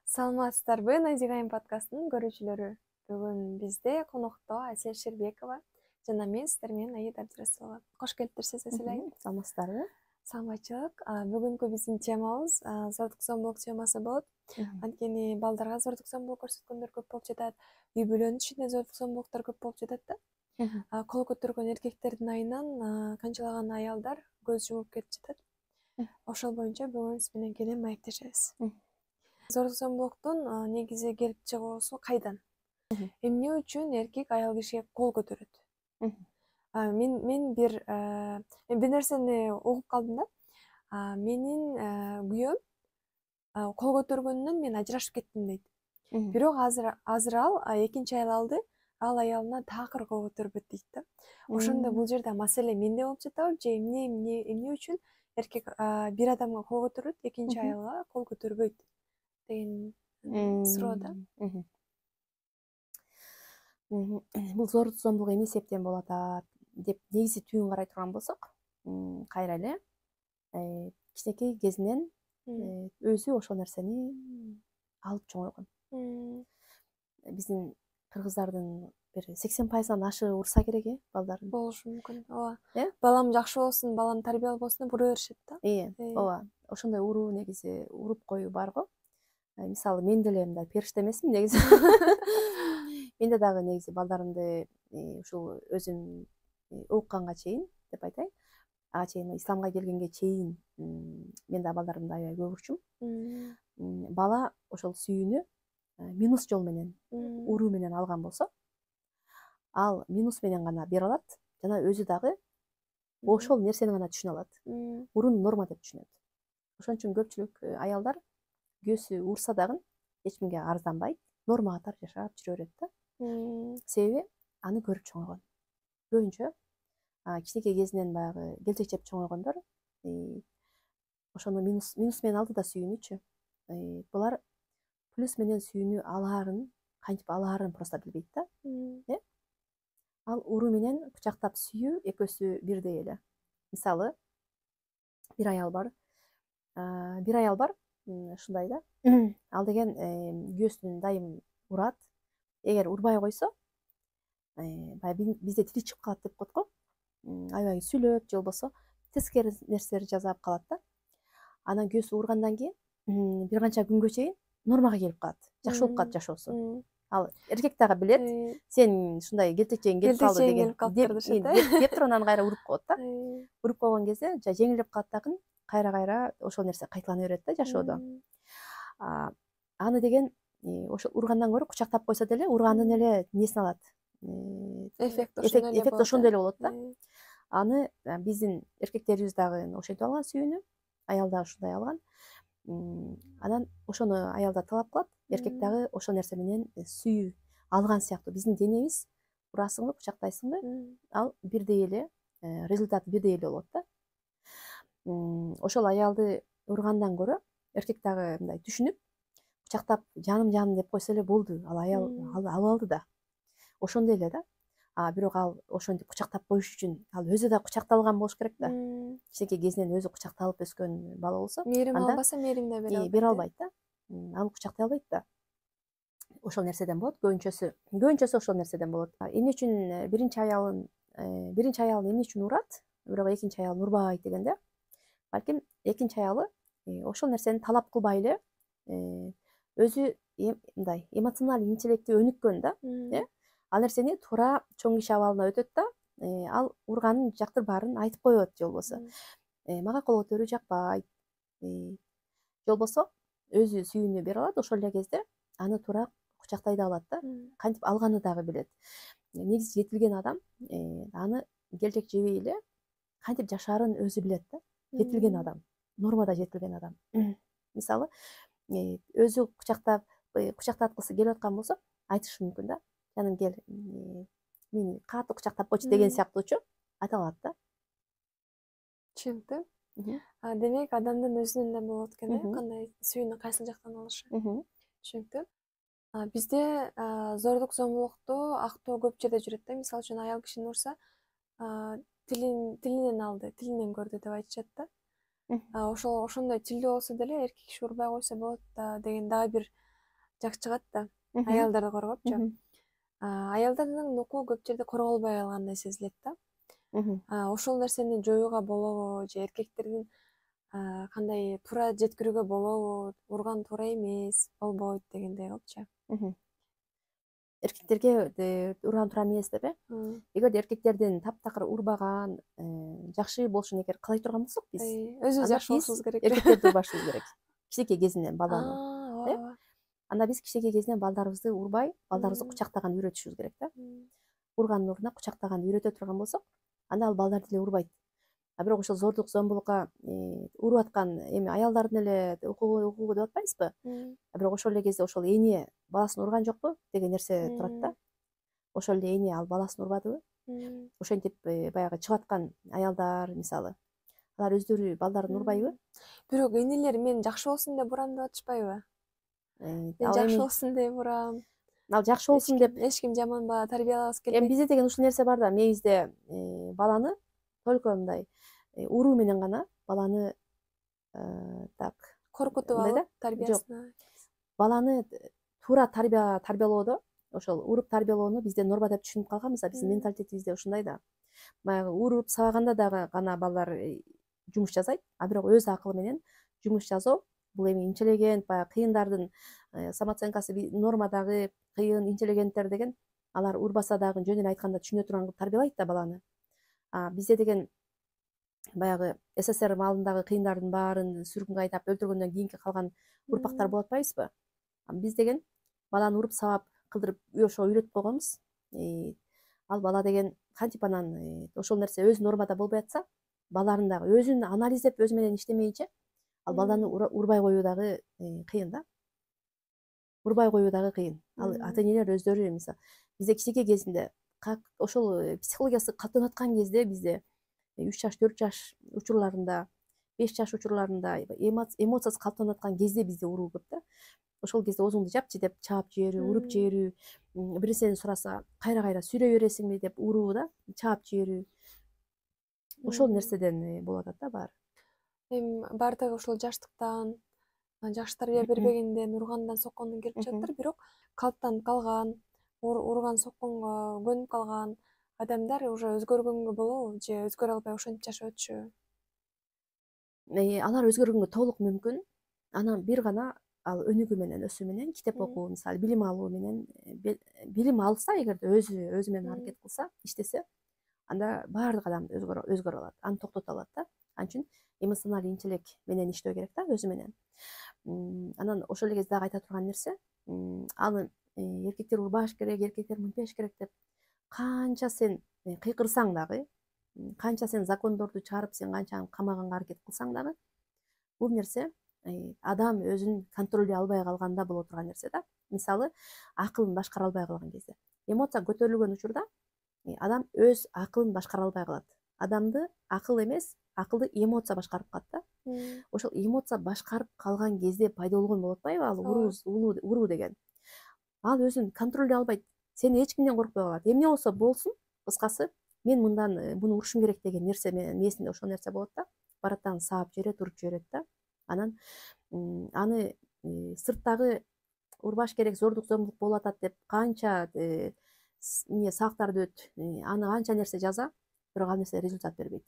Саламатсыздарбы, Назигайым подкастынын көрүүчүлөрү. Бүгүн бизде конокто Асель Шербекова жана мен сиздер менен Аида Абдырасулова. Кош келиптирсиз, Асель айым. Саламатсыздарбы? Саламатчылык. Бүгүнкү биздин темабыз зордук зомбулук темасы болот. Анткени балдарга зордук зомбулук көрсөткөндөр көп болуп жатат. Үй бүлөнүн ичинде зордук зомбулуктар көп болуп жатат да. Кол көтөргөн эркектердин айынан канчалаган аялдар көз жумуп кетип жатат. Ошол боюнча бүгүн сиз менен кенен маектешебиз. Зордук зомбулуктун негизи келип чыгуусу кайдан? Эмне үчүн эркек аял кишиге кол көтөрөт? Мен бир нерсени угуп калдым да. Менин күйөөм кол көтөргөнүнөн мен ажырашып кеттим дейт. Бирок азыр ал экинчи аял алды, ал аялына такыр кол көтөрбөйт дейт да. Ошондо бул жерде маселе менде болуп жатабы же эмне үчүн эркек бир адамга кол көтөрөт, экинчи аялга кол көтөрбөйт деген суроо да. Бул зордук зомбулук эмне себептен болуп атат деп негизи түбүн карай турган болсок, кайра эле кичинекей кезинен өзү ошол нерсени алып чоңойгон. Биздин кыргыздардын бир 80%-дан ашы урса керек балдарын. Болушу мүмкүн. Ооба. Балам жакшы болсун, балам тарбиялуу болсун деп ура беришет да. Ооба. Ошондой уруу негизи уруп коюу бар го. Мисалы мен деле мындай периште эмесмин негизи. Менде дагы негизи балдарымды ушул өзүм укканга чейин деп айтайын. Ага чейин исламга келгенге чейин мен да балдарымды аябай көп урчумун. Бала ошол сүйүүнү минус жол менен, уруу менен алган болсо, ал минус менен гана бере алат жана өзү дагы ошол нерсени гана түшүнө алат. Урууну норма деп түшүнөт. Ошон үчүн көпчүлүк аялдар күйөөсү урса дагы эч кимге арызданбайт, норма катары жашап жүрө берет да. Себеби аны көрүп чоңойгон. Көбүнчө кичинекей кезинен баягы келтек жеп чоңойгондор ошону минус менен алды да сүйүүнүчү. Булар плюс менен сүйүүнү алаарын, кантип алаарын просто билбейт да. Ал уруу менен кучактап сүйүү экөөсү бирдей эле. Мисалы, бир аял бар. Ушундай да. Ал деген күйөөсүн дайым урат. Эгер урбай койсо, бизде тили чыгып калат деп коет го. Аябай сүйлөп, же болбосо тескери нерселерди жасап калат да. Анан күйөөсү ургандан кийин бир канча күнгө чейин нормага келип калат. Жакшы болуп калат жашоосу. Ал эркек дагы билет, сен ушундай келтек жегиң келип калды деген деп туруп анан кайра уруп коет да. Уруп койгон кезде жеңилдеп калат дагы, кайра ошол нерсе кайталана берет да жашоодо. Аны деген ошол ургандан көрө кучактап койсо деле урганын эле несин алат. Эффект ошондой эле болот да. Аны биздин эркектерибиз дагы ошентип алган сүйүүнү, аял дагы ушундай алган. Анан ошону аялдар талап кылат, эркек дагы ошол нерсе менен сүйүү алган сыяктуу. Биздин денебиз урасыңбы, кучактайсыңбы, ал бирдей эле, результаты бирдей эле болот да. Ошол аялды ургандан көрө эркек дагы мындай түшүнүп, кучактап жаным деп койсо эле болду. Ал аял алып алды да. Ошондой эле да. Бирок ал ошентип кучактап коюш үчүн ал өзү да кучакталган болуш керек да. Кичинекей кезинен өзү кучакталып өскөн бала болсо, мээрим албаса, мээрим да бере албайт да. Аны кучактай албайт да. Ошол нерседен болот, көбүнчөсү ошол нерседен болот. Эмне үчүн биринчи аялын эмне үчүн урат, бирок экинчи аялын урбайт дегенде, балким экинчи аялы ошол нерсени талап кылбай эле өзү мындай эмоционалдык интеллекти өнүккөн да. Ал нерсени туура чоң киши абалына өтөт да, ал урганын жактырбаарын айтып коет же болбосо. Мага кол көтөрүү жакпайт. Же болбосо өзү сүйүүнү бере алат, ошол эле кезде аны туура кучактай да алат да. Кантип алганы дагы билет. Негизи жетилген адам аны келтек жебей эле кантип жашаарын өзү билет да. Жетилген адам, нормада жетилген адам. Мисалы, өзү кучактаткысы келип аткан болсо, айтышы мүмкүн да. Жаным кел, мени катуу кучактап койчу деген сыяктуучу айта алат да. Түшүнүктүү. Демек, адамдын өзүнүн да болот экен, кандай сүйүүнү кайсыл жактан алышы. Түшүнүктүү. Бизде зордук зомбулукту актоо көп жерде жүрөт да. Мисалы үчүн аял кишини урса, тилинен алды, тилинен көрдү деп айтышат да. Ошондой тилдүү болсо деле эркек киши урбай койсо болот да деген дагы бир жак чыгат да. Аялдарды коргопчу. Аялдардын укугу көп жерде корголбой калгандай сезилет да. Ошол нерсени жоюуга болобу же эркектердин кандай туура жеткирүүгө болобу, урган туура эмес, болбойт дегендей кылчу. Эркектерге урган туура эмес деп эгерде эркектердин таптакыр урбаган жакшы болушун эгер каалай турган болсок биз өзүбүз жакшы болушубуз керек. эркектерди урбашыбыз керек кичинекей кезинен баланы. Ооба. Анда биз кичинекей кезинен балдарыбызды урбай, балдарыбызды кучактаганды үйрөтүшүбүз керек да. Ургандын ордуна кучактаганды үйрөтө турган болсок, анда ал балдарды деле урбайт. А бирок ошол зордук зомбулукка уруп аткан эми аялдардын эле укугу деп атпайбызбы? А бирок ошол эле кезде ошол эне баласын урган жокпу деген нерсе турат да. Ошол эле эне ал баласын урбадыбы? Ошентип баягы чыгып аткан аялдар мисалы, алар өздөрү балдарын урбайбы? Бирок энелер мен жакшы болсун деп урам деп атышпайбы? Мен жакшы болсун деп урам. Ал жакшы болсун деп эч ким жаман бала тарбиялабыз келбейт. Эми бизде деген ушул нерсе бар да, мээбизде баланы только мындай уруу менен гана баланы так коркутуп алып тарбиясына. Баланы туура тарбиялоодо ошол уруп тарбиялоону бизде норма деп түшүнүп калганбыз да, биздин менталитетибизде ушундай да. Баягы уруп сабаганда дагы гана балдар жумуш жасайт, а бирок өз акылы менен жумуш жасоо бул эми интеллигент, баягы кыйындардын самооценкасы нормадагы кыйын интеллигенттер деген алар урбаса дагы жөн эле айтканда түшүнө турган кылып тарбиялайт да баланы. Бизде деген баягы СССР маалындагы кыйындардын баарын сүргүнгө айдап өлтүргөндөн кийинки калган урпактар болуп атпайбызбы? Биз деген баланы уруп сабап кылдырып ошого үйрөтүп койгонбуз. Ал бала деген кантип анан ошол нерсе өз нормада болбой атса, баланын дагы өзүн анализдеп өзү менен иштемейинче ал баланы урбай коюу дагы кыйын да. Урбай коюу дагы кыйын. Ал ата энелер өздөрү мисалы бизде кичинекей кезинде ошол психологиясы калыптанып аткан кезде бизде 3 жаш 4 жаш учурларында 5 жаш учурларында эмоциясы калыптанып аткан кезде бизде уруу көп да. Ошол кезде оозуңду жапчы деп чаап жиберүү, уруп жиберүү, бир нерсени сураса кайра сүйлөй бересиңби деп уруу да, чаап жиберүү. Ошол нерседен болуп атат да баары. Эми баардыгы ушул жаштыктан, жакшы тарбия бербегенден, ургандан, соккондон келип жатыр, бирок калыптанып калган, урган сокконго көнүп калган адамдар уже өзгөргөнгө болобу же өзгөрө албай ошентип жашап өтүшөбү? Алар өзгөргөнгө толук мүмкүн. Анан бир гана ал өнүгүү менен, өсүү менен, китеп окуу, мисалы билим алуу менен, билим алса эгерде өзү менен аракет кылса, иштесе, анда баардык адам өзгөрө алат, аны токтото алат да. Ал үчүн эмоционалдык интеллект менен иштөө керек да, өзү менен. Анан ошол эле кезде дагы айта турган нерсе, аны эркектер урбаш керек, эркектер мынтпеш керек деп канча сен кыйкырсаң дагы, канча сен закондорду чыгарып, сен канча камаганга аракет кылсаң дагы, бул нерсе адам өзүн контролдой албай калганда боло турган нерсе да. Мисалы, акылын башкара албай калган кезде. Эмоция көтөрүлгөн учурда адам өз акылын башкара албай калат. Адамды акыл эмес, акылды эмоция башкарып калат да. Ошол эмоция башкарып калган кезде пайда болгон болуп атпайбы ал уруу деген. Ал өзүн контролдой албайт. Сен эч кимден коркпой калат. Эмне болсо болсун, кыскасы, мен мындан буну урушум керек деген нерсе менен мээсинде ошол нерсе болот да. Бараттан саап жиберет, уруп жиберет да. Анан аны сырттагы урбаш керек, зордук зомбулук болуп атат деп канча сактарды аны канча нерсе жаза, бирок ал нерсе результат бербейт.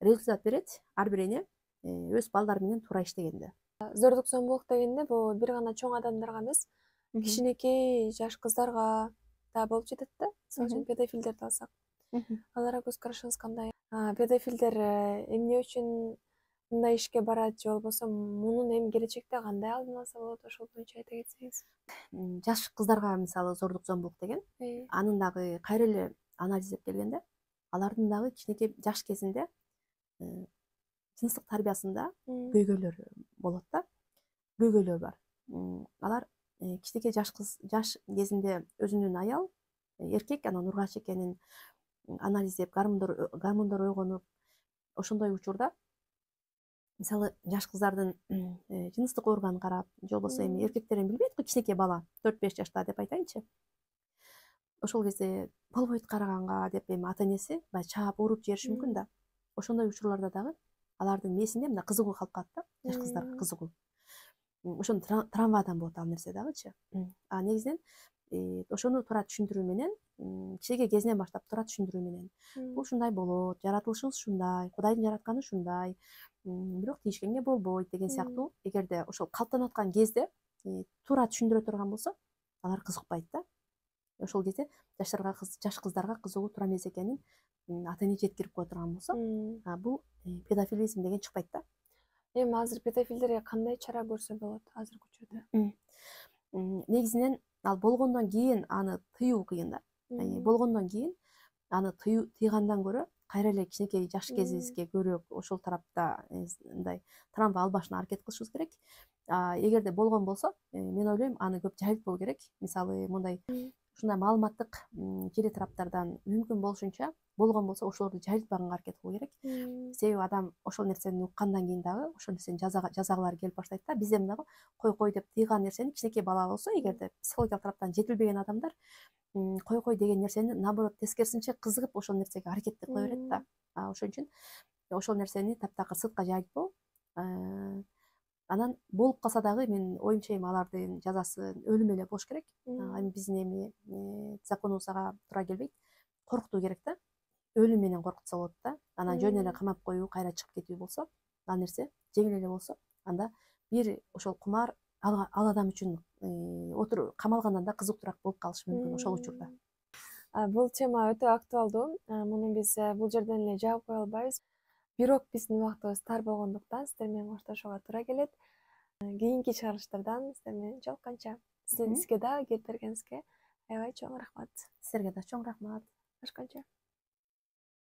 Результат берет ар бир эне өз балдары менен туура иштегенде. Зордук зомбулук дегенде бул бир гана чоң адамдарга эмес, кичинекей жаш кыздарга да болуп жетет да. Мисалы үчүн педофилдерди алсак, аларга көз карашыңыз кандай? Педофилдер эмне үчүн мындай ишке барат же болбосо мунун эми келечекте кандай алдын алса болот, ошол боюнча айта кетсеңиз. Жаш кыздарга мисалы зордук зомбулук деген, анын дагы кайра эле анализдеп келгенде, алардын дагы кичинекей жаш кезинде жыныстык тарбиясында көйгөйлөр болот да. Көйгөйлөр бар. Алар кичинекей жаш кезинде өзүнүн аял, эркек анан ургач экенин анализдеп, гормондор ойгонуп, ошондой учурда мисалы жаш кыздардын жыныстык органын карап, же болбосо эми эркектерин билбейт го, кичинекей бала 4-5 жашта деп айтайынчы. Ошол кезде болбойт караганга деп эми ата энеси баягы чаап уруп жибериши мүмкүн да. Ошондой учурларда дагы алардын мээсинде мына кызыгуу калып калат да, жаш кыздарга кызыгуу. ошону травмадан болот ал нерсе дагычы. А негизинен ошону туура түшүндүрүү менен, кичинекей кезинен баштап туура түшүндүрүү менен бул ушундай болот, жаратылышыбыз ушундай, Кудайдын жаратканы ушундай, бирок тийишкенге болбойт деген сыяктуу. Эгерде ошол калыптанып аткан кезде туура түшүндүрө турган болсо, алар кызыкпайт да. Ошол кезде жаш кыздарга кызыгуу туура эмес экенин ата эне жеткирип кое турган болсо, бул педофилизм деген чыкпайт да. Эми азыр педофилдерге кандай чара көрсө болот азыркы учурда? Негизинен ал болгондон кийин аны тыюу кыйын да. Болгондон кийин аны тыйгандан көрө кайра эле кичинекей жаш кезибизге көрөөк ошол тарапта мындай травма албашына аракет кылышыбыз керек. Эгерде болгон болсо, мен ойлойм аны көп жайылтпоо керек. Мисалы мындай ушундай маалыматтык желе тараптардан мүмкүн болушунча болгон болсо ошолорду жайылтпаганга аракет кылуу керек. Себеби адам ошол нерсени уккандан кийин дагы ошол нерсени жазагылары келип баштайт да. Бизде мынагы кой деп тыйган нерсени кичинекей бала болсо, эгерде психологиялык тараптан жетилбеген адамдар кой деген нерсени наоборот тескерисинче кызыгып ошол нерсеге аракетти кыла берет да. Ошон үчүн ошол нерсени таптакыр сыртка жайылтпоо. Анан болуп калса дагы менин оюмча эми алардын жазасы өлүм эле болуш керек. Эми биздин эми законубузга туура келбейт. Коркутуу керек да. Өлүм менен коркутса болот да. Анан жөн эле камап коюу, кайра чыгып кетүү болсо, ал нерсе жеңил эле болсо, анда бир ошол кумар ал адам үчүн камалгандан да кызыктуураак болуп калышы мүмкүн ошол учурда. Бул тема өтө актуалдуу. Муну биз бул жерден эле жаап кое албайбыз. Бирок биздин убактыбыз тар болгондуктан сиздер менен коштошууга туура келет. Кийинки чыгарылыштардан сиздер менен жолукканча сизге да келип бергениңизге аябай чоң рахмат. Силерге да чоң рахмат. Башкача.